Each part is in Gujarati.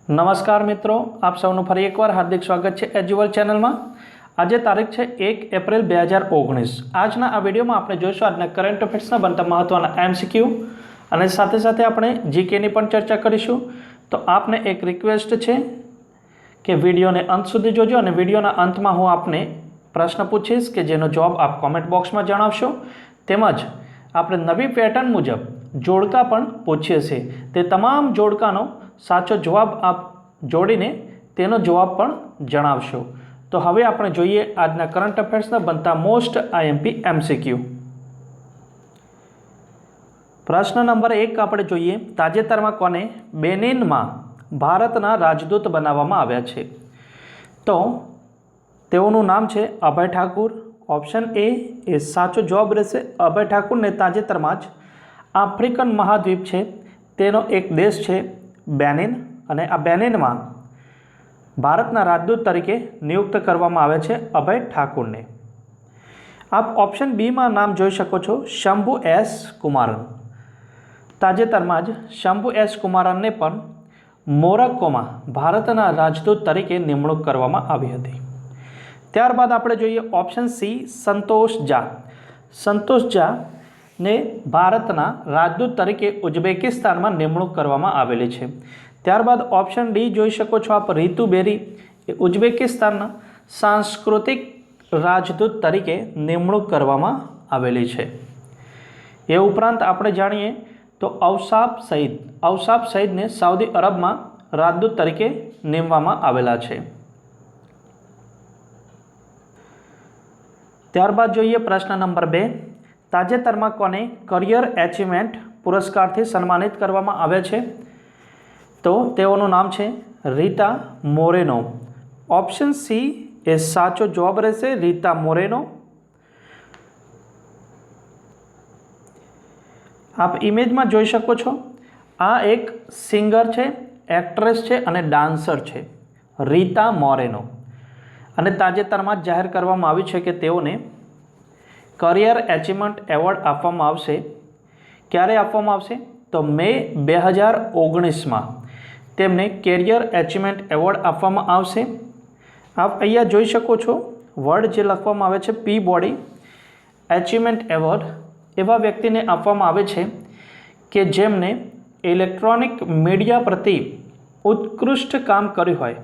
નમસ્કાર મિત્રો, આપ સૌનું ફરી એકવાર હાર્દિક સ્વાગત છે એજ્યુઅલ ચેનલમાં। આજે તારીખ છે 1 એપ્રિલ 2019। આજના આ વિડીયોમાં આપણે જોઈશું આજના કરંટ અફેર્સના બનતા મહત્વના MCQ અને સાથે સાથે આપણે જીકેની પણ ચર્ચા કરીશું। તો આપને એક રિક્વેસ્ટ છે કે વિડીયોને અંત સુધી જોજો અને વિડીયોના અંતમાં હું આપને પ્રશ્ન પૂછીશ કે જેનો જવાબ આપ કોમેન્ટ બોક્સમાં જણાવશો। તેમજ આપણે નવી પેટર્ન મુજબ જોડકા પણ પૂછીએ છીએ, તે તમામ જોડકાનો સાચો જવાબ આપ જોડીને તેનો જવાબ પણ જણાવશો। તો હવે આપણે જોઈએ આજના કરંટ અફેર્સના બનતા મોસ્ટ IMP MCQ। પ્રશ્ન નંબર 1 આપણે જોઈએ, તાજેતરમાં કોને બેનિનમાં ભારતના રાજદૂત બનાવવામાં આવ્યા છે? તો તેઓનું નામ છે અભય ઠાકુર। ઓપ્શન એ સાચો જવાબ રહેશે। અભય ઠાકુરને તાજેતરમાં જ આફ્રિકન મહાદ્વીપ છે તેનો એક દેશ છે બેનિન, અને આ બેનિનમાં ભારતના રાજદૂત તરીકે નિયુક્ત કરવામાં આવે છે અભય ઠાકુરને। આપ ઓપ્શન બીમાં નામ જોઈ શકો છો, શંભુ એસ કુમારન। તાજેતરમાં જ શંભુ એસ કુમારનને પણ મોરોક્કોમાં ભારતના રાજદૂત તરીકે નિમણૂક કરવામાં આવી હતી। ત્યારબાદ આપણે જોઈએ ઓપ્શન સી, સંતોષ ઝા। સંતોષ ઝાને ભારતના રાજદૂત તરીકે ઉઝબેકિસ્તાનમાં નિમણૂક કરવામાં આવેલી છે। ત્યારબાદ ઓપ્શન ડી જોઈ શકો છો આપ, રીતુ બેરી એ ઉઝબેકિસ્તાનના સાંસ્કૃતિક રાજદૂત તરીકે નિમણૂક કરવામાં આવેલી છે। એ ઉપરાંત આપણે જાણીએ તો અવસાફ સઈદને સાઉદી અરબમાં રાજદૂત તરીકે નિમવામાં આવેલા છે। ત્યારબાદ જોઈએ પ્રશ્ન નંબર 2, તાજેતરમાં કોને કરિયર એચિવમેન્ટ પુરસ્કારથી સન્માનિત કરવામાં આવે છે? તો તેઓનું નામ છે રીટા મોરેનો। ઓપ્શન સી એ સાચો જવાબ રહેશે, રીટા મોરેનો। આપ ઇમેજમાં જોઈ શકો છો, આ એક સિંગર છે, એક્ટ્રેસ છે અને ડાન્સર છે, રીટા મોરેનો। અને તાજેતરમાં જ જાહેર કરવામાં આવ્યું છે કે તેઓને કરિયર એચિવમેન્ટ એવોર્ડ આપવામાં આવશે। ક્યારે આપવામાં આવશે? તો મે 2019માં તેમને કેરિયર એચિવમેન્ટ એવોર્ડ આપવામાં આવશે। આપ અહીંયા જોઈ શકો છો વર્ડ જે લખવામાં આવે છે પી બોડી એચિવમેન્ટ એવોર્ડ એવા વ્યક્તિને આપવામાં આવે છે કે જેમને ઇલેક્ટ્રોનિક મીડિયા પ્રતિ ઉત્કૃષ્ટ કામ કર્યું હોય,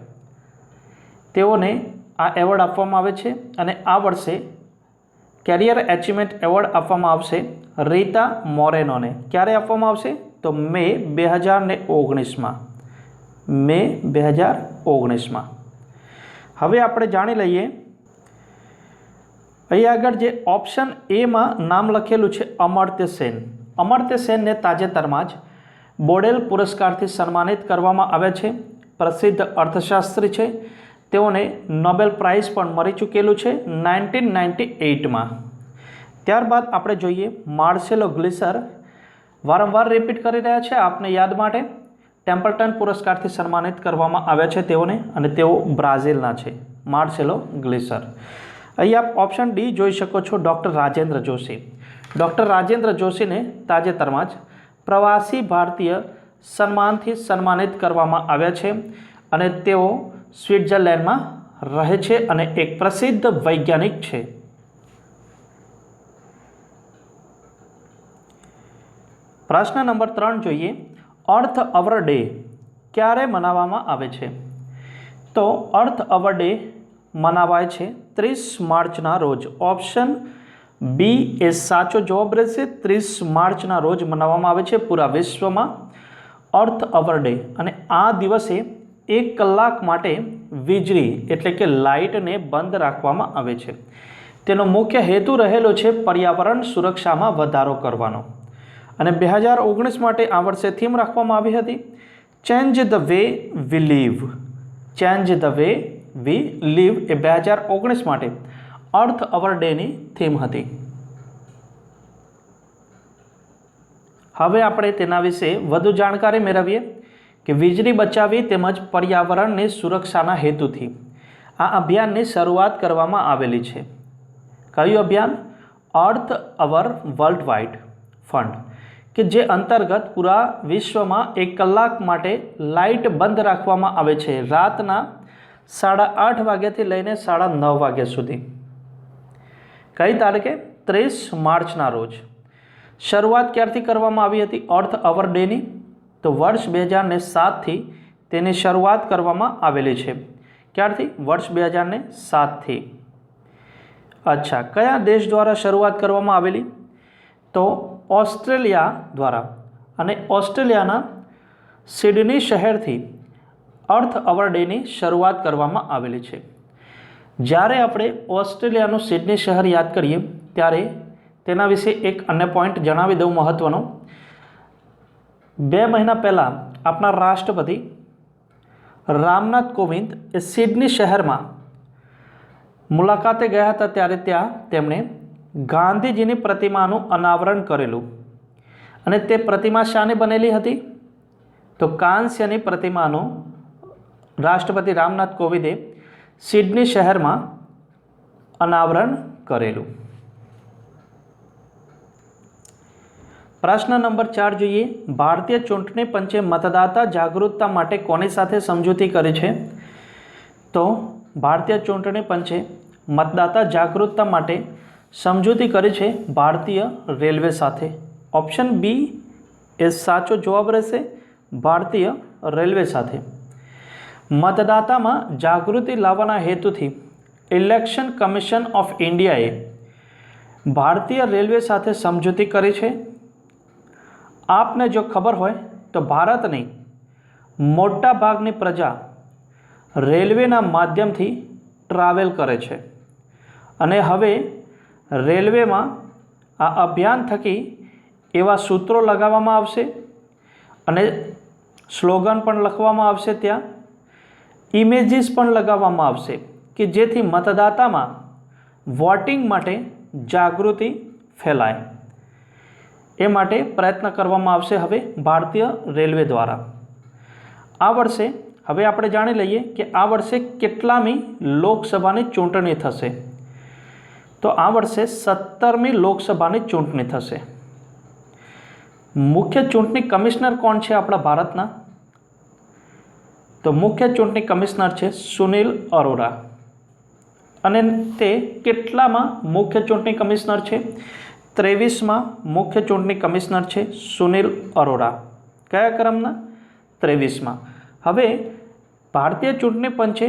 તેઓને આ એવોર્ડ આપવામાં આવે છે। અને આ વર્ષે કેરિયર એચિવમેન્ટ એવોર્ડ આપવામાં આવશે રીટા મોરેનોને। ક્યારે આપવામાં આવશે? તો મે 2019માં। મે 2019માં। હવે આપણે જાણી લઈએ, અહીં આગળ જે ઓપ્શન એમાં નામ લખેલું છે અમર્ત્ય સેન। અમર્ત્ય સેનને તાજેતરમાં જ બોડેલ પુરસ્કારથી સન્માનિત કરવામાં આવ્યા છે। પ્રસિદ્ધ અર્થશાસ્ત્રી છે, તેઓને નોબેલ પ્રાઇઝ પણ મળી ચૂકેલું છે 1998માં। ત્યારબાદ આપણે જોઈએ માર્સેલો ગ્લિસર, વારંવાર રિપીટ કરી રહ્યા છે આપને યાદ માટે, ટેમ્પલ્ટન પુરસ્કારથી સન્માનિત કરવામાં આવ્યા છે તેઓને, અને તેઓ બ્રાઝિલના છે, માર્સેલો ગ્લિસર। અહીં આપ ઓપ્શન ડી જોઈ શકો છો, ડૉક્ટર રાજેન્દ્ર જોશી। ડૉક્ટર રાજેન્દ્ર જોશીને તાજેતરમાં જ પ્રવાસી ભારતીય સન્માનથી સન્માનિત કરવામાં આવ્યા છે, અને તેઓ સ્વિટ્ઝરલેન્ડમાં રહે છે અને એક પ્રસિદ્ધ વૈજ્ઞાનિક છે। પ્રશ્ન નંબર 3 જોઈએ, અર્થ અવર ડે ક્યારે મનાવવામાં આવે છે? તો અર્થ અવર ડે મનાવાય છે 30 માર્ચના રોજ। ઓપ્શન બી એ સાચો જવાબ રહેશે, 30 માર્ચના રોજ મનાવવામાં આવે છે પૂરા વિશ્વમાં અર્થ અવર ડે। અને આ દિવસે 1 કલાક માટે વીજળી એટલે કે લાઇટને બંધ રાખવામાં આવે છે। તેનો મુખ્ય હેતુ રહેલો છે પર્યાવરણ સુરક્ષામાં વધારો કરવાનો। અને 2019 માટે આ વર્ષે થીમ રાખવામાં આવી હતી change the way we live. Change the way we live એ 2019 માટે અર્થ અવર ડેની થીમ હતી। હવે આપણે તેના વિશે વધુ જાણકારી મેળવીએ કે વીજળી બચાવવી તેમજ પર્યાવરણની સુરક્ષાના હેતુથી આ અભિયાનની શરૂઆત કરવામાં આવેલી છે। કયું અભિયાન? અર્થ અવર વર્લ્ડ વાઇડ ફંડ। કે જે અંતર્ગત પૂરા વિશ્વમાં 1 કલાક માટે લાઇટ બંધ રાખવામાં આવે છે રાતના 8:30 વાગ્યાથી લઈને 9:30 વાગ્યા સુધી. કઈ તારીખે? 30 માર્ચના રોજ. શરૂઆત ક્યારથી કરવામાં આવી હતી અર્થ અવર ડેની? તો વર્ષ 2007થી તેની શરૂઆત કરવામાં આવેલી છે. ક્યારથી? વર્ષ 2007થી. અચ્છા, કયા દેશ દ્વારા શરૂઆત કરવામાં આવેલી? તો ઓસ્ટ્રેલિયા દ્વારા. અને ઓસ્ટ્રેલિયાના સિડની શહેરથી અર્થ અવર ડેની શરૂઆત કરવામાં આવેલી છે. જ્યારે આપણે ઓસ્ટ્રેલિયાનું સિડની શહેર યાદ કરીએ ત્યારે તેના વિશે એક અન્ય પોઈન્ટ જણાવી દઉં મહત્ત્વનો. 2 મહિના પહેલાં આપણા રાષ્ટ્રપતિ રામનાથ કોવિંદ એ સિડની શહેરમાં મુલાકાતે ગયા હતા ત્યારે ત્યાં તેમણે ગાંધીજીની પ્રતિમાનું અનાવરણ કરેલું. અને તે પ્રતિમા શાની બનેલી હતી? તો કાંસ્યની પ્રતિમાનું રાષ્ટ્રપતિ રામનાથ કોવિંદે સિડની શહેરમાં અનાવરણ કરેલું. પ્રશ્ન નંબર 4 જોઈએ. ભારતીય ચૂંટણી પંચે મતદાતા જાગૃતતા માટે કોની સાથે સમજૂતી કરી છે? તો ભારતીય ચૂંટણી પંચે મતદાતા જાગૃતતા માટે સમજૂતી કરી છે ભારતીય રેલવે સાથે. ઓપ્શન બી એ સાચો જવાબ રહેશે, ભારતીય રેલવે સાથે. મતદાતામાં જાગૃતિ લાવવાના હેતુથી ઇલેક્શન કમિશન ઓફ ઇન્ડિયાએ ભારતીય રેલવે સાથે સમજૂતી કરી છે. આપને જો ખબર હોય તો ભારતની મોટા ભાગની પ્રજા રેલવેના માધ્યમથી ટ્રાવેલ કરે છે અને હવે રેલવેમાં આ અભિયાન થકી એવા સૂત્રો લગાવવામાં આવશે અને સ્લોગન પણ લખવામાં આવશે, ત્યાં ઇમેજીસ પણ લગાવવામાં આવશે કે જેથી મતદાતામાં વોટિંગ માટે જાગૃતિ ફેલાય. એ માટે પ્રયત્ન કરવામાં આવશે હવે ભારતીય રેલવે દ્વારા. આ વર્ષે હવે આપણે જાણી લઈએ કે આ વર્ષે કેટલામી લોકસભાની ચૂંટણી થશે. તો આ વર્ષે 17મી લોકસભાની ચૂંટણી થશે. મુખ્ય ચૂંટણી કમિશનર કોણ છે આપણા ભારતના? તો મુખ્ય ચૂંટણી કમિશનર છે સુનિલ અરોરા. અને તે કેટલામાં મુખ્ય ચૂંટણી કમિશનર છે? 23માં મુખ્ય ચૂંટણી કમિશનર છે સુનિલ અરોરા. કયા ક્રમના? 23માં. હવે ભારતીય ચૂંટણી પંચે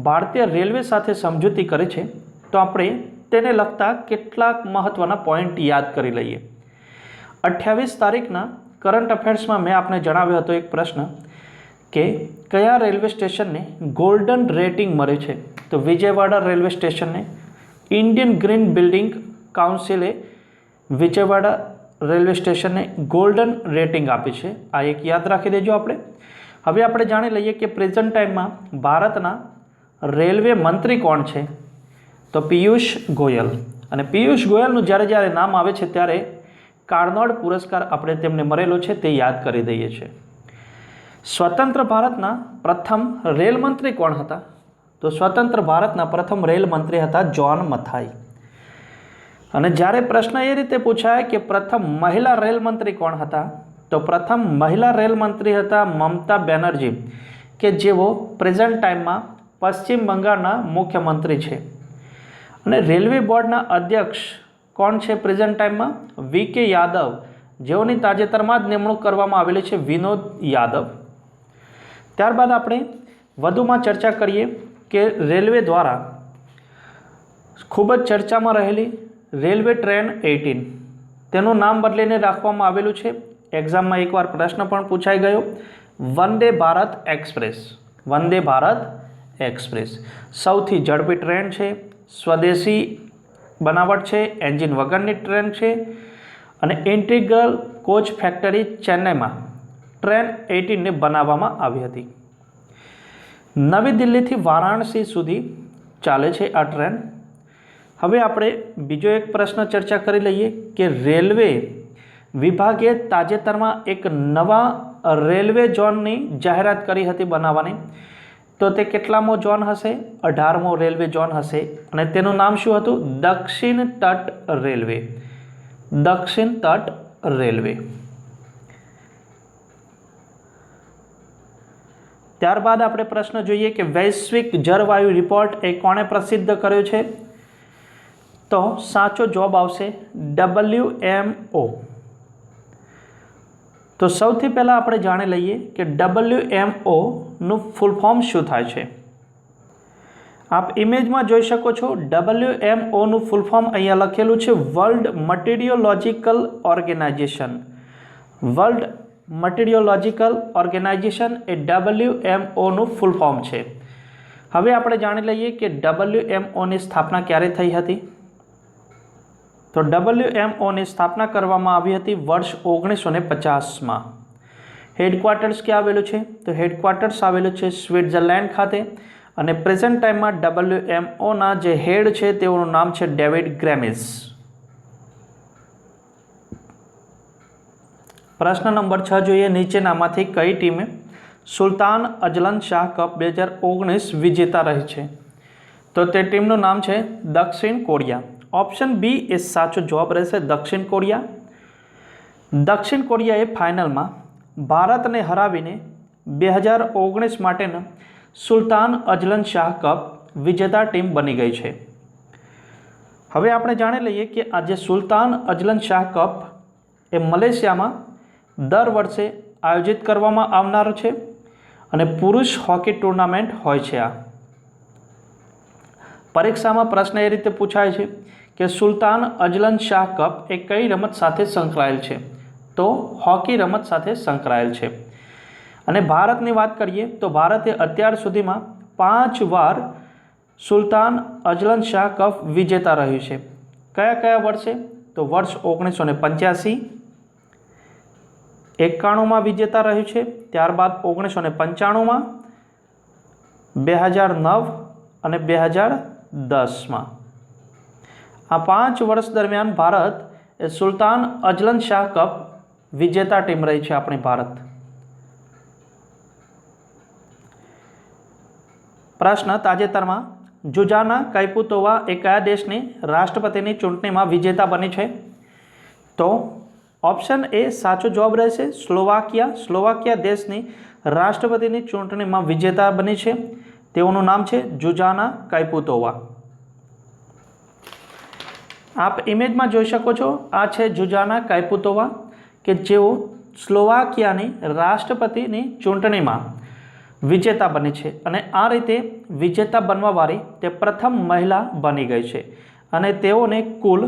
ભારતીય રેલવે સાથે સમજૂતી કરી છે તો આપણે તેને લગતા કેટલાક મહત્ત્વના પોઈન્ટ યાદ કરી લઈએ. 28 તારીખના કરંટ અફેર્સમાં મેં આપને જણાવ્યો હતો એક પ્રશ્ન કે કયા રેલવે સ્ટેશનને ગોલ્ડન રેટિંગ મળે છે? તો વિજયવાડા રેલવે સ્ટેશનને ઇન્ડિયન ગ્રીન બિલ્ડિંગ કાઉન્સિલે વિજયવાડા રેલવે સ્ટેશનને ગોલ્ડન રેટિંગ આપી છે. આ એક યાદ રાખી દેજો આપણે. હવે આપણે જાણી લઈએ કે પ્રેઝન્ટ ટાઈમમાં ભારતના રેલવે મંત્રી કોણ છે? તો પિયુષ ગોયલ. અને પિયુષ ગોયલનું જ્યારે નામ આવે છે ત્યારે કાર્નોડ પુરસ્કાર આપણે તેમને મળેલો છે તે યાદ કરી દઈએ છીએ. સ્વતંત્ર ભારતના પ્રથમ રેલ મંત્રી કોણ હતા? તો સ્વતંત્ર ભારતના પ્રથમ રેલ મંત્રી હતા જ્હોન મથાઈ. અને જ્યારે પ્રશ્ન એ રીતે પૂછાય કે પ્રથમ મહિલા રેલ મંત્રી કોણ હતા? તો પ્રથમ મહિલા રેલ મંત્રી હતા મમતા બેનર્જી કે જેઓ પ્રેઝન્ટ ટાઈમમાં પશ્ચિમ બંગાળના મુખ્યમંત્રી છે. અને રેલવે બોર્ડના અધ્યક્ષ કોણ છે પ્રેઝન્ટ ટાઈમમાં? વી.કે. યાદવ, જેઓની તાજેતરમાં જ નિમણૂક કરવામાં આવેલી છે, વિનોદ યાદવ. ત્યારબાદ આપણે વધુમાં ચર્ચા કરીએ કે રેલવે દ્વારા ખૂબ જ ચર્ચામાં રહેલી રેલવે ટ્રેન 18 તેનું નામ બદલીને રાખવામાં આવેલું છે. એક્ઝામમાં એકવાર પ્રશ્ન પણ પૂછાઈ ગયો. વંદે ભારત એક્સપ્રેસ. વંદે ભારત એક્સપ્રેસ સૌથી ઝડપી ટ્રેન છે, સ્વદેશી બનાવટ છે, એન્જિન વગરની ટ્રેન છે અને ઇન્ટિગ્રલ કોચ ફેક્ટરી ચેન્નઈમાં ટ્રેન 18ને બનાવવામાં આવી હતી. નવી દિલ્હીથી વારાણસી સુધી ચાલે છે આ ટ્રેન. હવે આપણે બીજો એક પ્રશ્ન ચર્ચા કરી લઈએ કે રેલવે વિભાગે તાજેતરમાં એક નવા રેલવે ઝોનની જાહેરાત કરી હતી બનાવવાની. તો તે કેટલામો ઝોન હશે? 18મો રેલવે ઝોન હશે. અને તેનું નામ શું હતું? દક્ષિણ તટ રેલવે. દક્ષિણ તટ રેલવે. ત્યારબાદ આપણે પ્રશ્ન જોઈએ કે વૈશ્વિક જળવાયુ રિપોર્ટ એ કોણે પ્રસિદ્ધ કર્યો છે? તો સાચો જવાબ આવશે WMO. તો સૌથી પહેલાં આપણે જાણી લઈએ કે WMO નું ફૂલ ફોર્મ શું થાય છે. આપ ઇમેજમાં જોઈ શકો છો WMO નું ફૂલ ફોર્મ અહીંયા લખેલું છે વર્લ્ડ મટીરિયોલોજિકલ ઓર્ગેનાઇઝેશન. વર્લ્ડ મટીરિયોલોજિકલ ઓર્ગેનાઇઝેશન એ WMO નું ફૂલ ફોર્મ છે. હવે આપણે જાણી લઈએ કે WMO ની સ્થાપના ક્યારે થઈ હતી. તો WMO ની સ્થાપના કરવામાં આવી હતી વર્ષ 1950માં. હેડક્વાર્ટર્સ ક્યાં આવેલું છે? તો હેડક્વાર્ટર્સ આવેલું છે સ્વિટ્ઝરલેન્ડ ખાતે અને પ્રેઝન્ટ ટાઈમમાં WMO ના જે હેડ છે તેઓનું નામ છે ડેવિડ ગ્રેમિસ. પ્રશ્ન નંબર 6 જોઈએ. નીચેનામાંથી કઈ ટીમે સુલતાન અજલન શાહ કપ 2019 વિજેતા રહી છે? તો તે ટીમનું નામ છે દક્ષિણ કોરિયા. ઓપ્શન બી એ સાચો જવાબ રહેશે, દક્ષિણ કોરિયા. દક્ષિણ કોરિયાએ ફાઇનલમાં ભારતને હરાવીને 2019 માટેના સુલતાન અજલન શાહ કપ વિજેતા ટીમ બની ગઈ છે. હવે આપણે જાણી લઈએ કે આ જે સુલતાન અજલન શાહ કપ એ મલેશિયામાં દર વર્ષે આયોજિત કરવામાં આવનાર છે અને પુરુષ હોકી ટુર્નામેન્ટ હોય છે. આ પરીક્ષામાં પ્રશ્ન એ રીતે પૂછાય છે કે સુલતાન અજલન શાહ કપ એ કઈ રમત સાથે સંકળાયેલ છે? તો હોકી રમત સાથે સંકળાયેલ છે. અને ભારતની વાત કરીએ તો ભારતે અત્યાર સુધીમાં 5 વાર સુલતાન અજલન શાહ કપ વિજેતા રહ્યું છે. કયા કયા વર્ષે? તો વર્ષ 1985, 91માં વિજેતા રહ્યું છે, ત્યારબાદ 1995માં, 2009 અને 2010માં. આ 5 વર્ષ દરમિયાન ભારત એ સુલતાન અજલન શાહ કપ વિજેતા ટીમ રહી છે આપણી ભારત. પ્રશ્ન તાજેતરમાં જુજાના કૈપુતોવા એ કયા દેશની રાષ્ટ્રપતિની ચૂંટણીમાં વિજેતા બની છે? તો ઓપ્શન એ સાચો જવાબ રહેશે સ્લોવાકિયા. સ્લોવાકિયા દેશની રાષ્ટ્રપતિની ચૂંટણીમાં વિજેતા બની છે. તેઓનું નામ છે જુજાના કૈપુતોવા. આપ ઇમેજમાં જોઈ શકો છો આ છે જુજાના કૈપુતોવા કે જેઓ સ્લોવાકિયાની રાષ્ટ્રપતિની ચૂંટણીમાં વિજેતા બની છે અને આ રીતે વિજેતા બનવાવાળી તે પ્રથમ મહિલા બની ગઈ છે અને તેઓને કુલ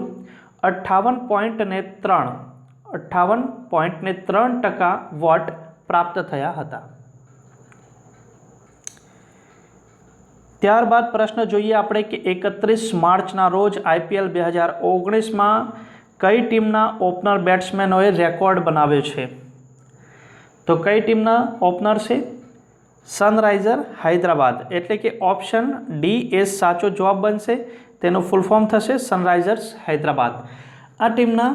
58.3% વોટ પ્રાપ્ત થયા હતા. ત્યારબાદ પ્રશ્ન જોઈએ આપણે કે 31 માર્ચના રોજ IPL 2019માં કઈ ટીમના ઓપનર બેટ્સમેનોએ રેકોર્ડ બનાવ્યો છે? તો કઈ ટીમના ઓપનર છે? સનરાઇઝર હૈદરાબાદ. એટલે કે ઓપ્શન ડી એ સાચો જવાબ બનશે. તેનું ફૂલ ફોર્મ થશે સનરાઇઝર્સ હૈદરાબાદ. આ ટીમના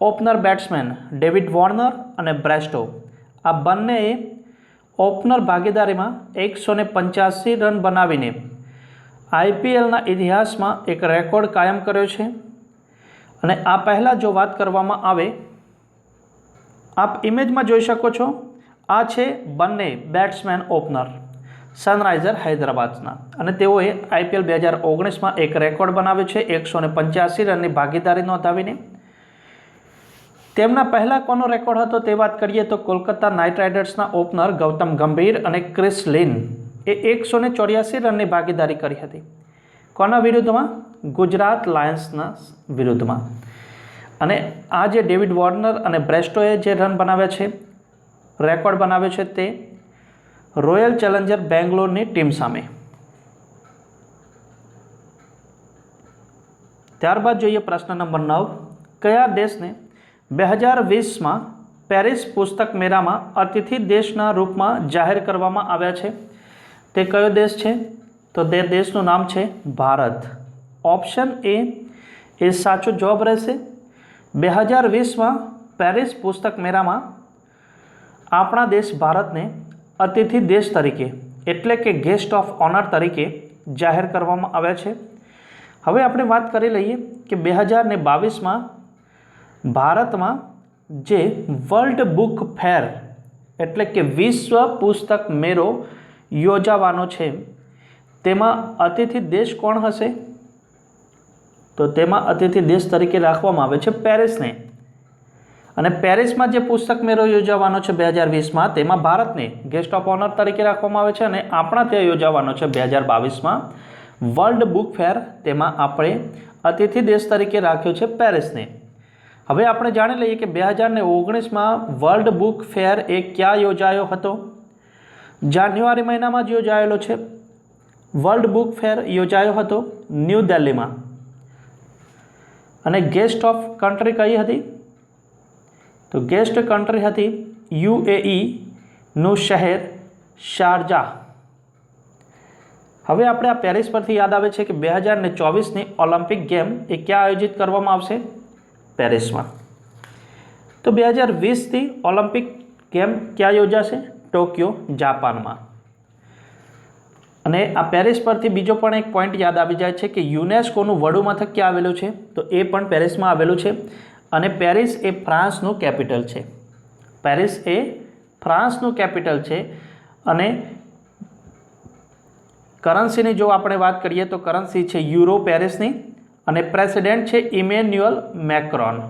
ઓપનર બેટ્સમેન ડેવિડ વોર્નર અને બ્રેસ્ટો આ બંનેએ ઓપનર ભાગીદારીમાં 185 રન બનાવીને IPLના ઇતિહાસમાં એક રેકોર્ડ કાયમ કર્યો છે. અને આ પહેલાં જો વાત કરવામાં આવે, આપ ઇમેજમાં જોઈ શકો છો આ છે બંને બેટ્સમેન ઓપનર સનરાઇઝર હૈદરાબાદના અને તેઓએ IPL 2019માં એક રેકોર્ડ બનાવ્યો છે 185 રનની ભાગીદારી નોંધાવીને. તેમના પહેલાં કોનો રેકોર્ડ હતો તે વાત કરીએ તો કોલકાતા નાઇટ રાઇડર્સના ઓપનર ગૌતમ ગંભીર અને ક્રિસ લિન એ 184 રનની ભાગીદારી કરી હતી. કોના વિરુદ્ધમાં? ગુજરાત લાયન્સના વિરુદ્ધમાં. અને આ જે ડેવિડ વોર્નર અને બ્રેસ્ટોએ જે રન બનાવ્યા છે, રેકોર્ડ બનાવ્યો છે તે રોયલ ચેલેન્જર બેંગ્લોરની ટીમ સામે. ત્યારબાદ જોઈએ પ્રશ્ન નંબર 9. કયા દેશને 2020માં પેરિસ પુસ્તક મેળામાં અતિથિ દેશના રૂપમાં જાહેર કરવામાં આવ્યા છે? તે કયો દેશ છે? તો તે દેશનું નામ છે ભારત. ઓપ્શન એ સાચો જવાબ રહેશે. 2020માં પેરિસ પુસ્તક મેળામાં આપણા દેશ ભારતને અતિથિ દેશ તરીકે એટલે કે ગેસ્ટ ઓફ ઓનર તરીકે જાહેર કરવામાં આવ્યા છે. હવે આપણે વાત કરી લઈએ કે 2022માં ભારતમાં જે વર્લ્ડ બુક ફેર એટલે કે વિશ્વ પુસ્તક મેળો યોજાવાનો છે તેમાં અતિથિ દેશ કોણ હશે? તો તેમાં અતિથિ દેશ તરીકે રાખવામાં આવે છે પેરિસને. અને પેરિસમાં જે પુસ્તક મેળો યોજાવાનો છે 2020માં તેમાં ભારતને ગેસ્ટ ઓફ ઓનર તરીકે રાખવામાં આવે છે. અને આપણા ત્યાં યોજાવાનો છે 2022માં વર્લ્ડ બુક ફેર, તેમાં આપણે અતિથિ દેશ તરીકે રાખ્યો છે પેરિસને. હવે આપણે જાણી લઈએ કે 2019માં વર્લ્ડ બુક ફેર એ ક્યાં યોજાયો હતો? જાન્યુઆરી મહિનામાં જ યોજાયેલો છે. વર્લ્ડ બુક ફેર યોજાયો હતો ન્યૂ દિલ્હીમાં. અને ગેસ્ટ ઓફ કન્ટ્રી કઈ હતી? તો ગેસ્ટ કન્ટ્રી હતી UAE નું શહેર શારજાહ. હવે આપણે આ પેરિસ પરથી યાદ આવે છે કે 2024ની ઓલિમ્પિક ગેમ એ ક્યાં આયોજિત કરવામાં આવશે? પેરિસમાં. તો 2020થી ઓલિમ્પિક ગેમ ક્યાં યોજાશે? ટોક્યો, જાપાનમાં. અને આ પેરિસ પરથી બીજો પણ એક પોઈન્ટ યાદ આવી જાય છે કે યુનેસ્કોનું વડું મથક ક્યાં આવેલું છે? તો એ પણ પેરિસમાં આવેલું છે. અને પેરિસ એ ફ્રાન્સનું કેપિટલ છે. પેરિસ એ ફ્રાન્સનું કેપિટલ છે. અને કરન્સીની જો આપણે વાત કરીએ તો કરન્સી છે યુરો પેરિસની. અને પ્રેસિડેન્ટ છે ઇમેન્યુઅલ મેક્રોન.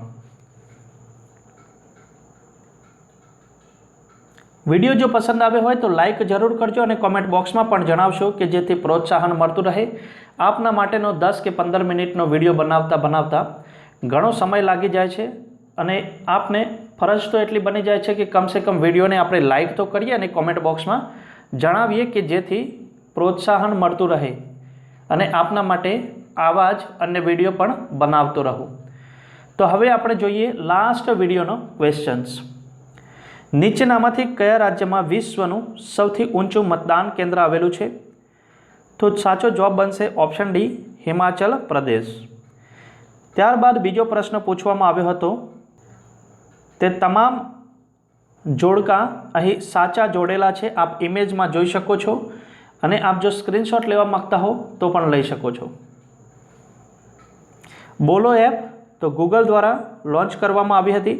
વિડીયો જો પસંદ આવ્યો હોય તો લાઇક જરૂર કરજો અને કોમેન્ટ બોક્સમાં પણ જણાવશો કે જેથી પ્રોત્સાહન મળતું રહે. આપના માટેનો 10 કે 15 મિનિટનો વિડીયો બનાવતા ઘણો સમય લાગી જાય છે. અને આપને ફરજ તો એટલી બની જાય છે કે કમસે કમ વિડીયોને આપણે લાઇક તો કરીએ અને કોમેન્ટ બોક્સમાં જણાવીએ કે જેથી પ્રોત્સાહન મળતું રહે અને આપના માટે આવા જ અન્ય વિડીયો પણ બનાવતો રહું. તો હવે આપણે જોઈએ લાસ્ટ વિડીયોનો ક્વેશ્ચન્સ. નીચેનામાંથી કયા રાજ્યમાં વિશ્વનું સૌથી ઊંચું મતદાન કેન્દ્ર આવેલું છે? તો સાચો જવાબ બનશે ઓપ્શન ડી, હિમાચલ પ્રદેશ. ત્યારબાદ બીજો પ્રશ્ન પૂછવામાં આવ્યો હતો, તે તમામ જોડકા અહીં સાચા જોડેલા છે. આપ ઇમેજમાં જોઈ શકો છો અને આપ જો સ્ક્રીનશોટ લેવા માંગતા હો તો પણ લઈ શકો છો. બોલો એપ તો ગૂગલ દ્વારા લોન્ચ કરવામાં આવી હતી.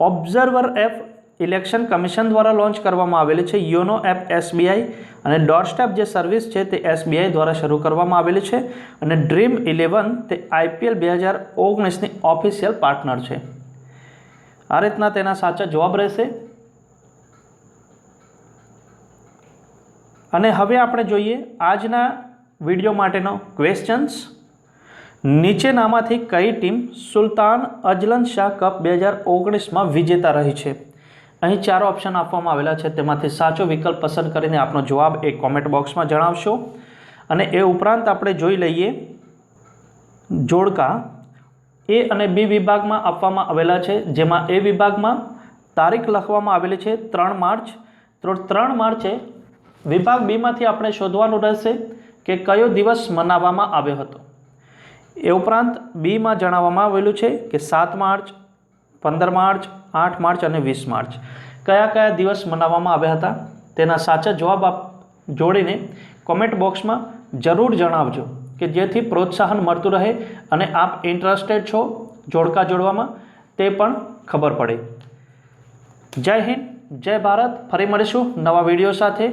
ઓબ્ઝર્વર એપ ઇલેક્શન કમિશન દ્વારા લોન્ચ કરવામાં આવેલી છે. યોનો એપ SBI અને ડોરસ્ટેપ જે સર્વિસ છે તે SBI દ્વારા શરૂ કરવામાં આવેલી છે. અને ડ્રીમ 11 તે IPL 2019ની ઓફિશિયલ પાર્ટનર છે. આ રીતના તેના સાચા જવાબ રહેશે. અને હવે આપણે જોઈએ આજના વિડીયો માટેનો ક્વેશ્ચન્સ. નીચેનામાંથી કઈ ટીમ સુલતાન અજલન શાહ કપ 2019માં વિજેતા રહી છે? અહીં 4 ઓપ્શન આપવામાં આવેલા છે. તેમાંથી સાચો વિકલ્પ પસંદ કરીને આપનો જવાબ એ કોમેન્ટ બોક્સમાં જણાવશો. અને એ ઉપરાંત આપણે જોઈ લઈએ જોડકા A અને B વિભાગમાં આપવામાં આવેલા છે, જેમાં A વિભાગમાં તારીખ લખવામાં આવેલી છે 3 માર્ચ. તો 3 માર્ચે વિભાગ બીમાંથી આપણે શોધવાનું રહેશે કે કયો દિવસ મનાવવામાં આવ્યો હતો. એ ઉપરાંત બીમાં જણાવવામાં આવેલું છે કે 7 માર્ચ, 15 માર્ચ, 8 માર્ચ અને 20 માર્ચ કયા કયા દિવસ મનાવવામાં આવ્યા હતા. તેના સાચા જવાબ આપ જોડીને કોમેન્ટ બોક્સમાં જરૂર જણાવજો કે જેથી પ્રોત્સાહન મળતું રહે અને આપ ઇન્ટરેસ્ટેડ છો જોડકા જોડવામાં તે પણ ખબર પડે. જય હિન્દ, જય ભારત. ફરી મળીશું નવા વિડીયો સાથે.